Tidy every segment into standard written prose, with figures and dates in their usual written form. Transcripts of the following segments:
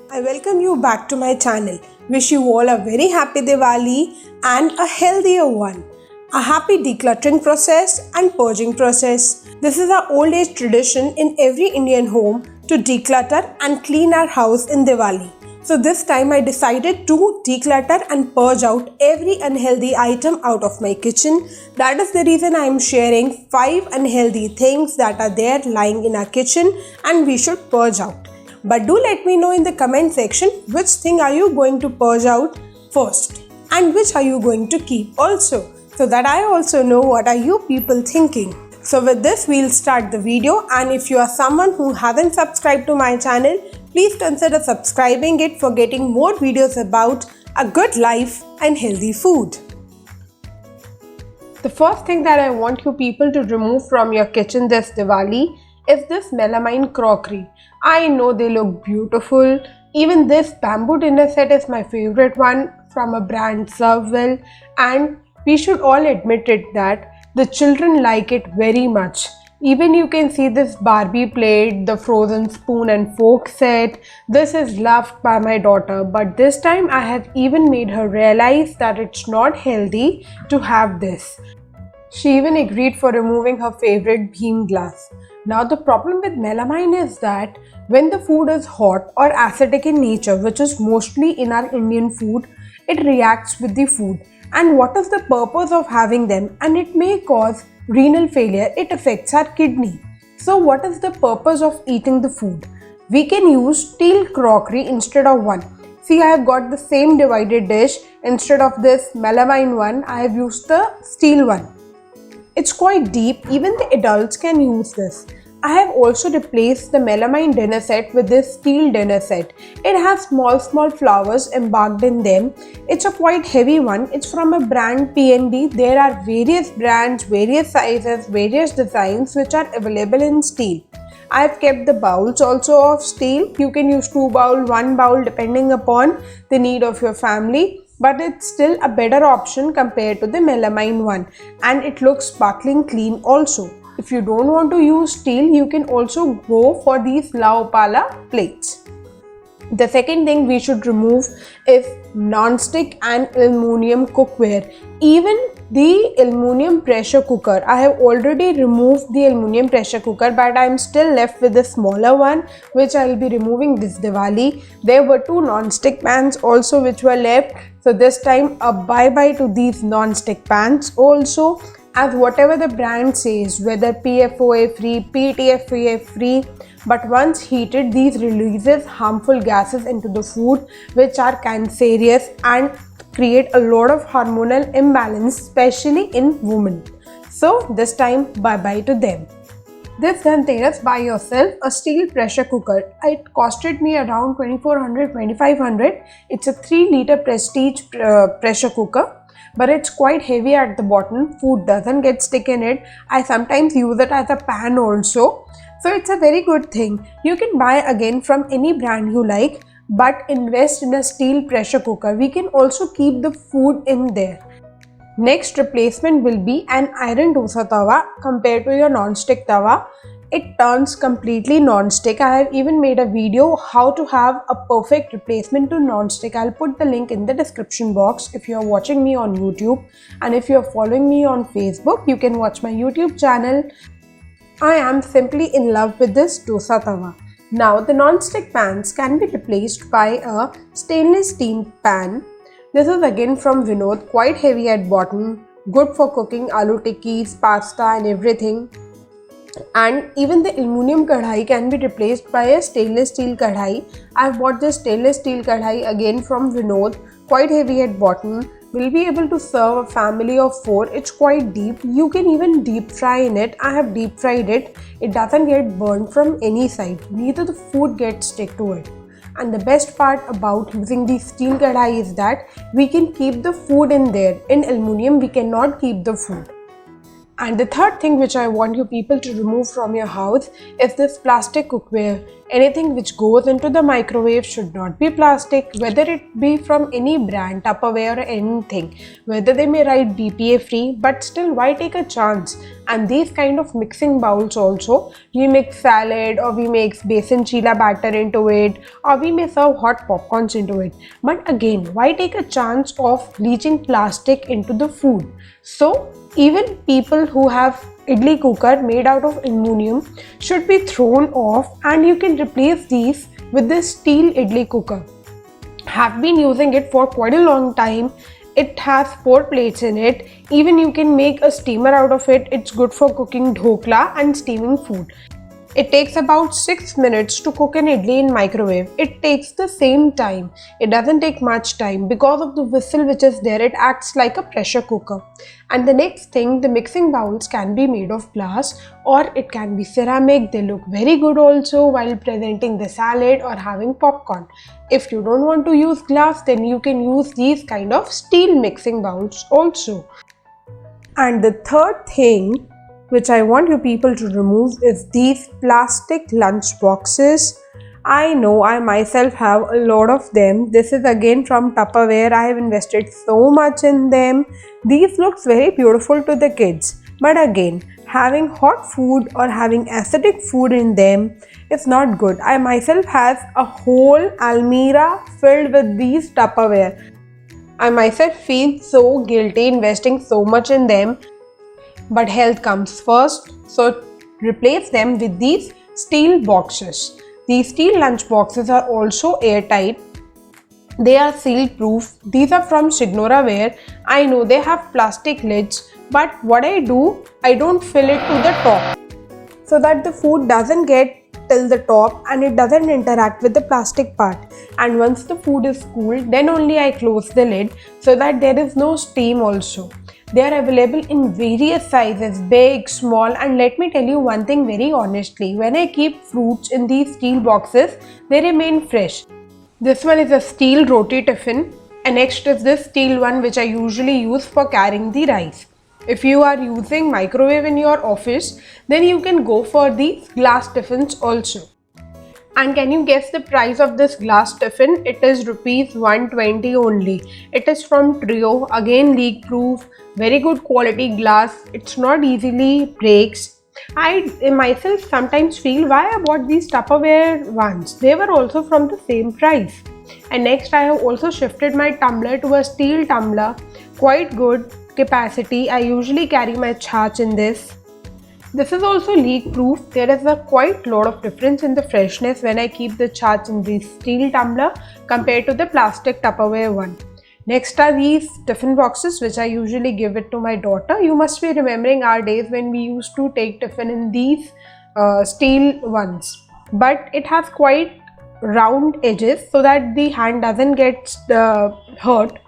I welcome you back to my channel. Wish you all a very happy Diwali and a healthier one. A happy decluttering process and purging process. This is our old age tradition in every Indian home to declutter and clean our house in Diwali. So this time I decided to declutter and purge out every unhealthy item out of my kitchen. That is the reason I am sharing 5 unhealthy things that are there lying in our kitchen and we should purge out. But do let me know in the comment section which thing are you going to purge out first and which are you going to keep also, so that I also know what are you people thinking. So with this we'll start the video, and if you are someone who hasn't subscribed to my channel, please consider subscribing it for getting more videos about a good life and healthy food. The first thing that I want you people to remove from your kitchen this Diwali is this melamine crockery. I know they look beautiful. Even this bamboo dinner set is my favorite one from a brand Servewell, and we should all admit it that the children like it very much. Even you can see this Barbie plate, the frozen spoon and fork set. This is loved by my daughter, but this time I have even made her realize that it's not healthy to have this. She even agreed for removing her favorite beam glass. Now the problem with melamine is that when the food is hot or acidic in nature, which is mostly in our Indian food, it reacts with the food. And what is the purpose of having them? And it may cause renal failure. It affects our kidney. So what is the purpose of eating the food? We can use steel crockery instead of one. See, I have got the same divided dish. Instead of this melamine one, I have used the steel one. It's quite deep. Even the adults can use this. I have also replaced the melamine dinner set with this steel dinner set. It has small flowers embarked in them. It's a quite heavy one. It's from a brand PNB. There are various brands, various sizes, various designs which are available in steel. I have kept the bowls also of steel. You can use 2 bowls, 1 bowl depending upon the need of your family. But it's still a better option compared to the melamine one, and it looks sparkling clean also. If you don't want to use steel, you can also go for these La Opala plates. The second thing we should remove is non-stick and aluminum cookware. Even the aluminum pressure cooker. I have already removed the aluminum pressure cooker, but I am still left with the smaller one which I will be removing this Diwali. There were 2 non-stick pans also which were left. So this time a bye-bye to these non-stick pans also, as whatever the brand says, whether PFOA free, PTFOA free, but once heated these releases harmful gases into the food which are cancerous and create a lot of hormonal imbalance, especially in women. So this time bye-bye to them. This Dhanteras, buy yourself a steel pressure cooker. It costed me around 2400-2500. It's a 3-liter prestige pressure cooker, but it's quite heavy at the bottom. Food doesn't get stuck in it. I sometimes use it as a pan also. So it's a very good thing. You can buy again from any brand you like, but invest in a steel pressure cooker. We can also keep the food in there. Next replacement will be an iron dosa tawa compared to your non-stick tawa. It turns completely non-stick. I have even made a video how to have a perfect replacement to non-stick. I'll put the link in the description box if you are watching me on YouTube, and if you are following me on Facebook, you can watch my YouTube channel. I am simply in love with this dosa tawa. Now the non-stick pans can be replaced by a stainless steel pan. This is again from Vinod, quite heavy at bottom, good for cooking aloo tikkis, pasta and everything. And even the aluminum kadhai can be replaced by a stainless steel kadhai. I have bought this stainless steel kadhai again from Vinod, quite heavy at bottom. Will be able to serve a family of 4. It's quite deep. You can even deep fry in it. I have deep fried it. It doesn't get burned from any side. Neither the food gets stick to it. And the best part about using the steel kadhai is that we can keep the food in there. In aluminum, we cannot keep the food. And the third thing which I want you people to remove from your house is this plastic cookware. Anything which goes into the microwave should not be plastic, whether it be from any brand, Tupperware or anything. Whether they may write BPA free, but still why take a chance? And these kind of mixing bowls also, we mix salad or we mix besan chila batter into it, or we may serve hot popcorns into it. But again, why take a chance of leaching plastic into the food? So even people who have idli cooker made out of aluminum should be thrown off, and you can replace these with this steel idli cooker. Have been using it for quite a long time. It has 4 plates in it. Even you can make a steamer out of it. It's good for cooking dhokla and steaming food. It takes about 6 minutes to cook an idli in microwave. It takes the same time. It doesn't take much time. Because of the whistle which is there, it acts like a pressure cooker. And the next thing, the mixing bowls can be made of glass or it can be ceramic. They look very good also while presenting the salad or having popcorn. If you don't want to use glass, then you can use these kind of steel mixing bowls also. And the third thing which I want you people to remove is these plastic lunch boxes. I know I myself have a lot of them. This is again from Tupperware. I have invested so much in them. These looks very beautiful to the kids. But again, having hot food or having acidic food in them is not good. I myself have a whole almirah filled with these Tupperware. I myself feel so guilty investing so much in them. But health comes first, so replace them with these steel boxes. These steel lunch boxes are also airtight. They are seal proof. These are from Signoraware. I know they have plastic lids, but what I do, I don't fill it to the top so that the food doesn't get till the top and it doesn't interact with the plastic part. And once the food is cooled, then only I close the lid so that there is no steam also. They are available in various sizes, big, small, and let me tell you one thing very honestly, when I keep fruits in these steel boxes, they remain fresh. This one is a steel roti tiffin, and next is this steel one which I usually use for carrying the rice. If you are using microwave in your office, then you can go for these glass tiffins also. And can you guess the price of this glass tiffin? It is rupees 120 only. It is from Trio, again leak proof, very good quality glass. It's not easily breaks. I myself sometimes feel why I bought these Tupperware ones. They were also from the same price. And next I have also shifted my tumbler to a steel tumbler. Quite good capacity. I usually carry my chach in this. This is also leak proof. There is a quite lot of difference in the freshness when I keep the chach in this steel tumbler compared to the plastic Tupperware one. Next are these tiffin boxes which I usually give it to my daughter. You must be remembering our days when we used to take tiffin in these steel ones. But it has quite round edges so that the hand doesn't get hurt.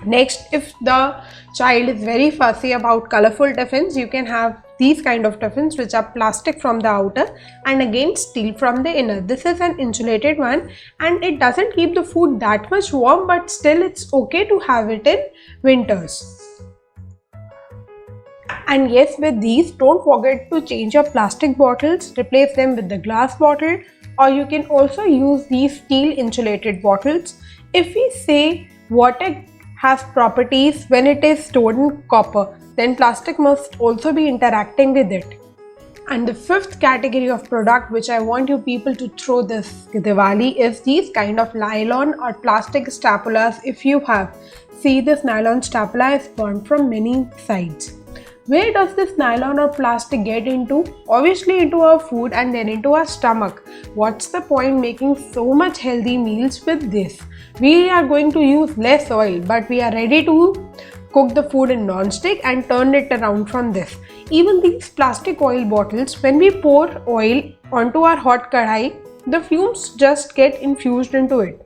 Next, if the child is very fussy about colorful tiffins, you can have these kind of tiffins which are plastic from the outer and again steel from the inner. This is an insulated one and it doesn't keep the food that much warm, but still it's okay to have it in winters. And yes, with these, don't forget to change your plastic bottles, replace them with the glass bottle, or you can also use these steel insulated bottles. If we say water has properties when it is stored in copper, then plastic must also be interacting with it. And the fifth category of product which I want you people to throw this Diwali is these kind of nylon or plastic stapulas. If you have, see this nylon stapula is burnt from many sides. Where does this nylon or plastic get into? Obviously into our food and then into our stomach. What's the point making so much healthy meals with this? We are going to use less oil, but we are ready to cook the food in non-stick and turn it around from this. Even these plastic oil bottles, when we pour oil onto our hot kadhai, the fumes just get infused into it.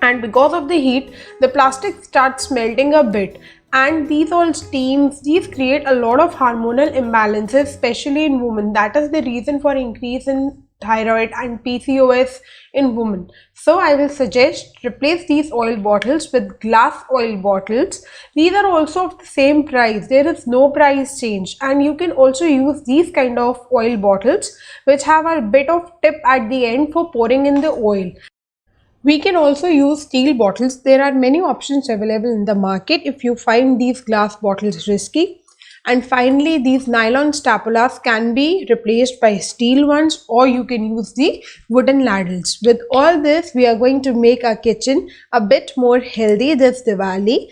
And because of the heat, the plastic starts melting a bit. And these all steams, these create a lot of hormonal imbalances, especially in women. That is the reason for increase in thyroid and PCOS in women. So I will suggest replace these oil bottles with glass oil bottles. These are also of the same price. There is no price change, and you can also use these kind of oil bottles which have a bit of tip at the end for pouring in the oil. We can also use steel bottles. There are many options available in the market if you find these glass bottles risky. And finally, these nylon stapulas can be replaced by steel ones, or you can use the wooden ladles. With all this, we are going to make our kitchen a bit more healthy this Diwali.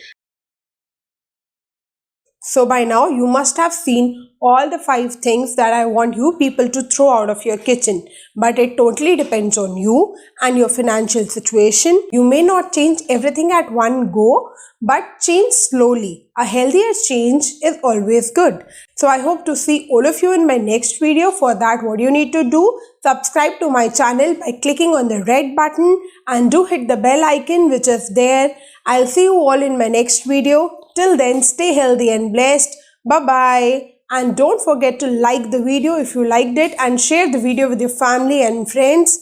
So by now you must have seen all the 5 things that I want you people to throw out of your kitchen. But it totally depends on you and your financial situation. You may not change everything at one go, but change slowly. A healthier change is always good. So I hope to see all of you in my next video. For that, what you need to do, subscribe to my channel by clicking on the red button and do hit the bell icon which is there. I'll see you all in my next video. Till then, stay healthy and blessed. Bye-bye. And don't forget to like the video if you liked it and share the video with your family and friends.